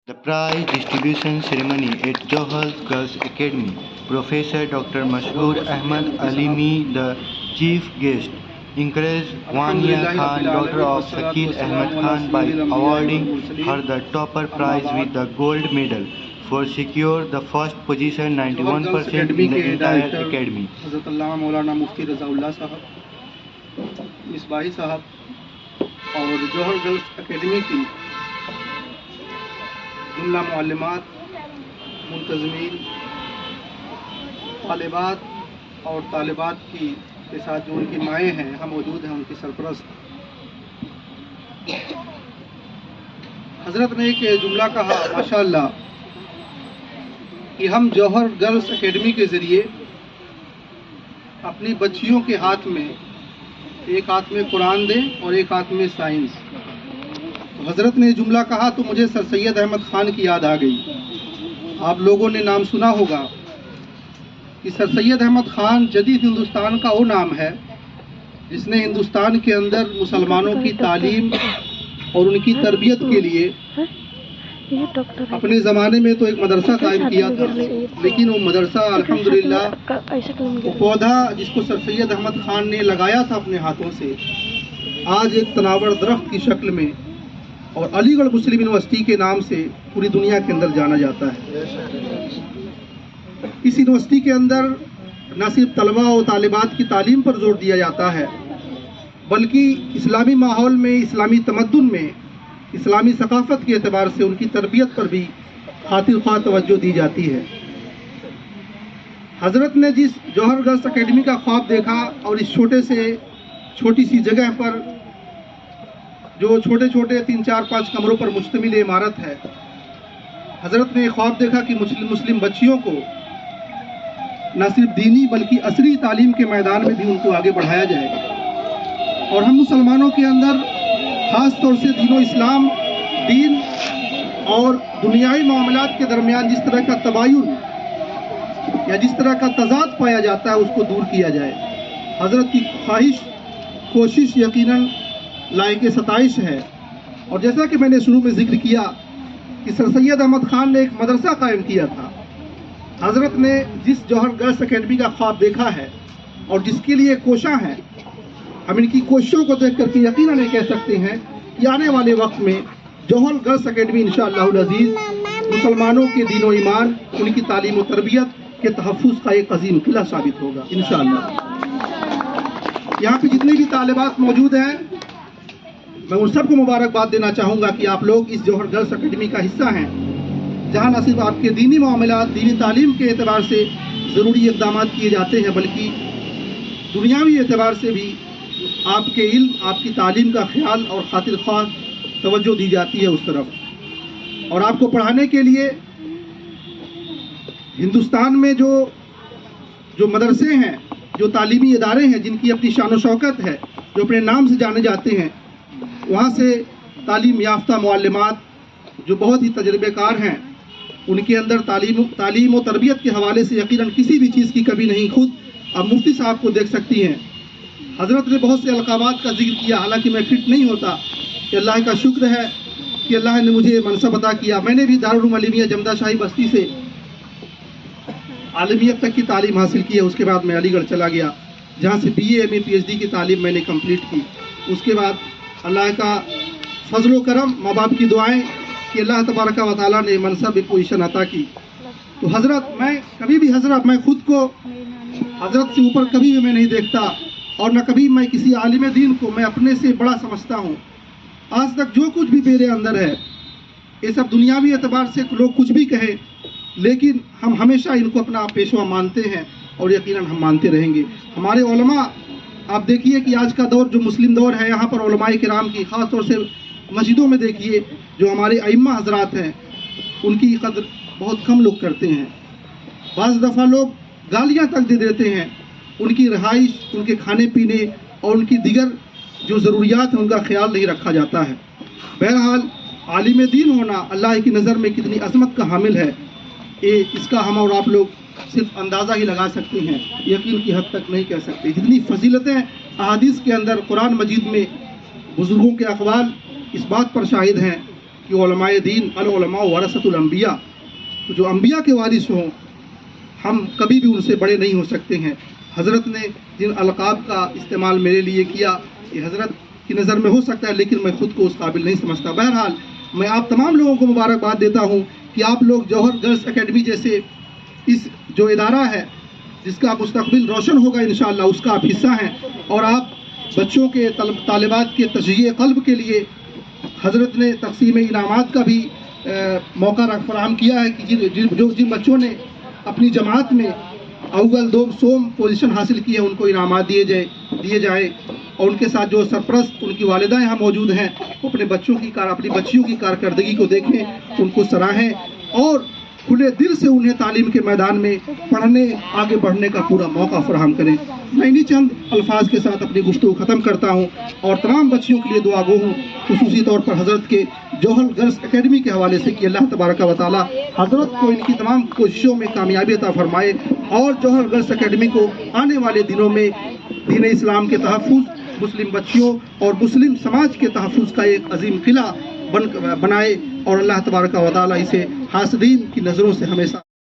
The prize distribution ceremony at Johar Girls Academy. Professor Dr. Mashhoor Ahmad Alimi, the chief guest, encouraged Wania Khan, daughter of Shakil Ahmed Khan, by awarding her the topper prize with the gold medal for secure the first position 91% in the entire academy. حضرت علامہ مولانا مفتی رضا اللہ صاحب، مصباحی صاحب اور جوہر girls academy کی جملہ معلمات، منتظمین، طالبات اور طالبات کے ساتھ جو ان کی مائیں ہیں ہم موجود ہیں، ان کی سرپرست حضرت نے ایک جملہ کہا ماشاءاللہ کہ ہم جوہر گرلز اکیڈمی کے ذریعے اپنی بچیوں کے ہاتھ میں ایک ہاتھ میں قرآن دیں اور ایک ہاتھ میں سائنس. تو حضرت نے جملہ کہا تو مجھے سر سید احمد خان کی یاد آ گئی. آپ لوگوں نے نام سنا ہوگا کہ سر سید احمد خان جدید ہندوستان کا وہ نام ہے جس نے ہندوستان کے اندر مسلمانوں کی تعلیم اور ان کی تربیت کے لیے اپنے زمانے میں تو ایک مدرسہ قائم کیا تھا، لیکن وہ مدرسہ الحمدللہ وہ پودا جس کو سر سید احمد خان نے لگایا تھا اپنے ہاتھوں سے، آج ایک تناور درخت کی شکل میں اور علی گڑھ مسلم یونیورسٹی کے نام سے پوری دنیا کے اندر جانا جاتا ہے. اس یونیورسٹی کے اندر نہ صرف طلباء و طالبات کی تعلیم پر زور دیا جاتا ہے بلکہ اسلامی ماحول میں، اسلامی تمدن میں، اسلامی ثقافت کے اعتبار سے ان کی تربیت پر بھی خاطر خواہ توجہ دی جاتی ہے. حضرت نے جس جوہر گرلز اکیڈمی کا خواب دیکھا اور اس چھوٹی سی جگہ پر جو چھوٹے 3, 4, 5 کمروں پر مشتمل عمارت ہے، حضرت نے خواب دیکھا کہ مسلم بچیوں کو نہ صرف دینی بلکہ عصری تعلیم کے میدان میں بھی ان کو آگے بڑھایا جائے. اور ہم مسلمانوں کے اندر خاص طور سے دین و اسلام، دین اور دنیائی معاملات کے درمیان جس طرح کا تباین یا جس طرح کا تضاد پایا جاتا ہے اس کو دور کیا جائے. حضرت کی کوشش یقیناً لائق ستائش ہے. اور جیسا کہ میں نے شروع میں ذکر کیا کہ سر سید احمد خان نے ایک مدرسہ قائم کیا تھا، حضرت نے جس جوہر گرلز اکیڈمی کا خواب دیکھا ہے اور جس کے لیے کوشاں ہیں، ہم ان کی کوششوں کو دیکھ کر کے یقیناً یہ کہہ سکتے ہیں کہ آنے والے وقت میں جوہر گرلز اکیڈمی انشاءاللہ العزیز مسلمانوں کے دین و ایمان، ان کی تعلیم و تربیت کے تحفظ کا ایک عظیم قلعہ ثابت ہوگا انشاءاللہ. یہاں پہ جتنی بھی طالبات موجود ہیں میں ان سب کو مبارکباد دینا چاہوں گا کہ آپ لوگ اس جوہر گرلز اکیڈمی کا حصہ ہیں، جہاں نہ صرف آپ کے دینی معاملات، دینی تعلیم کے اعتبار سے ضروری اقدامات کیے جاتے ہیں بلکہ دنیاوی اعتبار سے بھی آپ کے علم، آپ کی تعلیم کا خیال اور خاطر خواہ توجہ دی جاتی ہے اس طرف. اور آپ کو پڑھانے کے لیے ہندوستان میں جو مدرسے ہیں، جو تعلیمی ادارے ہیں جن کی اپنی شان و شوکت ہے، جو اپنے نام سے جانے جاتے ہیں، وہاں سے تعلیم یافتہ معلمات جو بہت ہی تجربے کار ہیں، ان کے اندر تعلیم و تربیت کے حوالے سے یقیناً کسی بھی چیز کی کمی نہیں. خود آپ مفتی صاحب کو دیکھ سکتی ہیں. حضرت نے بہت سے القابات کا ذکر کیا، حالانکہ میں فٹ نہیں ہوتا کہ اللہ کا شکر ہے کہ اللہ نے مجھے منصب عطا کیا. میں نے بھی دارالعلوم علیمیہ جمدہ شاہی بستی سے عالمیت تک کی تعلیم حاصل کی ہے. اس کے بعد میں علی گڑھ چلا گیا جہاں سے BA MA PhD کی تعلیم میں نے کمپلیٹ کی. اس کے بعد اللہ کا فضل و کرم، ماں باپ کی دعائیں کہ اللہ تبارک و تعالیٰ نے منصب ایک پوزیشن عطا کی. تو حضرت میں کبھی بھی میں خود کو حضرت سے اوپر کبھی بھی میں نہیں دیکھتا اور نہ کبھی میں کسی عالم دین کو میں اپنے سے بڑا سمجھتا ہوں. آج تک جو کچھ بھی میرے اندر ہے یہ سب دنیاوی اعتبار سے لوگ کچھ بھی کہیں، لیکن ہم ہمیشہ ان کو اپنا پیشوا مانتے ہیں اور یقیناً ہم مانتے رہیں گے. ہمارے علماء، آپ دیکھیے کہ آج کا دور جو مسلم دور ہے، یہاں پر علماء کرام کی خاص طور سے مسجدوں میں دیکھیے جو ہمارے ائمہ حضرات ہیں ان کی قدر بہت کم لوگ کرتے ہیں. بعض دفعہ لوگ گالیاں تک دے دیتے ہیں. ان کی رہائش، ان کے کھانے پینے اور ان کی دیگر جو ضروریات ہیں ان کا خیال نہیں رکھا جاتا ہے. بہرحال عالم دین ہونا اللہ کی نظر میں کتنی عظمت کا حامل ہے، اس کا ہم اور آپ لوگ صرف اندازہ ہی لگا سکتے ہیں، یقین کی حد تک نہیں کہہ سکتے. جتنی فضیلتیں احادیث کے اندر، قرآن مجید میں بزرگوں کے اقوال اس بات پر شاہد ہیں کہ علماء دین العلماء ورثۃ الانبیاء، تو جو انبیاء کے وارث ہوں ہم کبھی بھی ان سے بڑے نہیں ہو سکتے ہیں۔ حضرت نے جن القاب کا استعمال میرے لیے کیا یہ حضرت کی نظر میں ہو سکتا ہے، لیکن میں خود کو اس قابل نہیں سمجھتا۔ بہرحال میں آپ تمام لوگوں کو مبارکباد دیتا ہوں کہ آپ لوگ جوہر گرلز اکیڈمی جیسے اس جو ادارہ ہے جس کا مستقبل روشن ہوگا انشاءاللہ، اس کا آپ حصہ ہیں، اور آپ بچوں کے طالبات کے تشجیع قلب کے لیے حضرت نے تقسیم انعامات کا بھی موقع فراہم کیا ہے کہ جن بچوں نے اپنی جماعت میں اول دوم سوم پوزیشن حاصل کی ہے ان کو انعامات دیے جائے، اور ان کے ساتھ جو سرپرست ان کی والدہ یہاں موجود ہیں وہ اپنی بچیوں کی کارکردگی کو دیکھیں، ان کو سراہیں اور کھلے دل سے انہیں تعلیم کے میدان میں پڑھنے آگے بڑھنے کا پورا موقع فراہم کریں۔ میں انہی چند الفاظ کے ساتھ اپنی گفتگو ختم کرتا ہوں اور تمام بچیوں کے لیے دعا گو ہوں، خصوصی طور پر حضرت کے جوہر گرلز اکیڈمی کے حوالے سے کہ اللہ تبارک و تعالی حضرت کو ان کی تمام کوششوں میں کامیابی عطا فرمائے، اور جوہر گرلز اکیڈمی کو آنے والے دنوں میں دین اسلام کے تحفظ، مسلم بچیوں اور مسلم سماج کے تحفظ کا ایک عظیم قلعہ بنائے، اور اللہ تبارک و تعالی اسے حاسدین کی نظروں سے ہمیشہ